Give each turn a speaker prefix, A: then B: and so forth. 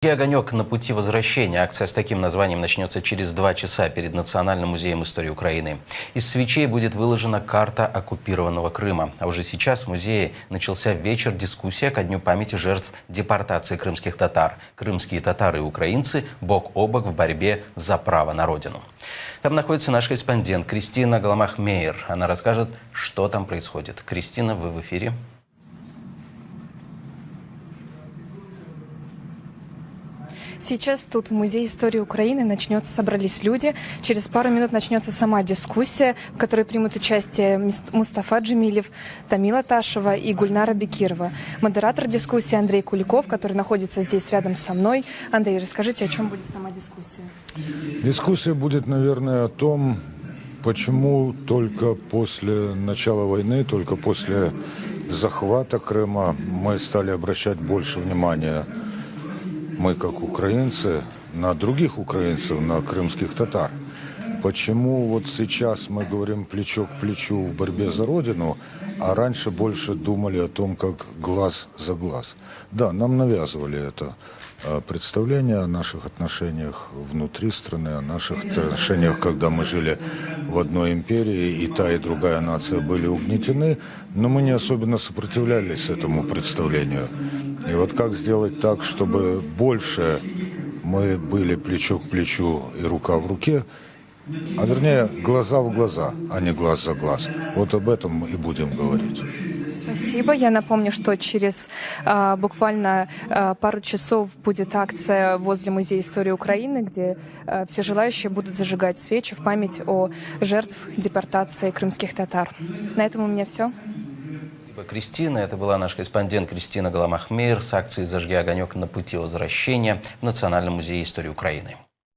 A: «Огонек на пути возвращения». Акция с таким названием начнется через 2 часа перед Национальным музеем истории Украины. Из свечей будет выложена карта оккупированного Крыма. А уже сейчас в музее начался вечер-дискуссия ко Дню памяти жертв депортации крымских татар. Крымские татары и украинцы бок о бок в борьбе за право на родину. Там находится наш корреспондент Кристина Галамах-Мейер. Она расскажет, что там происходит. Кристина, вы в эфире.
B: Сейчас тут в Музее истории Украины собрались люди. Через пару минут начнется сама дискуссия, в которой примут участие Мустафа Джемилев, Тамила Ташева и Гульнара Бекирова. Модератор дискуссии Андрей Куликов, который находится здесь рядом со мной. Андрей, расскажите, о чем будет сама дискуссия?
C: Дискуссия будет, наверное, о том, почему только после начала войны, только после захвата Крыма мы стали обращать больше внимания, мы как украинцы, на других украинцев, на крымских татар. Почему вот сейчас мы говорим плечо к плечу в борьбе за Родину, а раньше больше думали о том, как глаз за глаз? Да, нам навязывали это представление о наших отношениях внутри страны, о наших отношениях, когда мы жили в одной империи, и та, и другая нация были угнетены, но мы не особенно сопротивлялись этому представлению. И вот как сделать так, чтобы больше мы были плечо к плечу и рука в руке, а вернее глаза в глаза, а не глаз за глаз. Вот об этом мы и будем говорить.
B: Спасибо. Я напомню, что через буквально пару часов будет акция возле Музея истории Украины, где все желающие будут зажигать свечи в память о жертвах депортации крымских татар. На этом у меня все.
A: Кристина. Это была наш корреспондент Кристина Галамах-Мейер с акцией «Зажги огонек на пути возвращения» в Национальном музее истории Украины.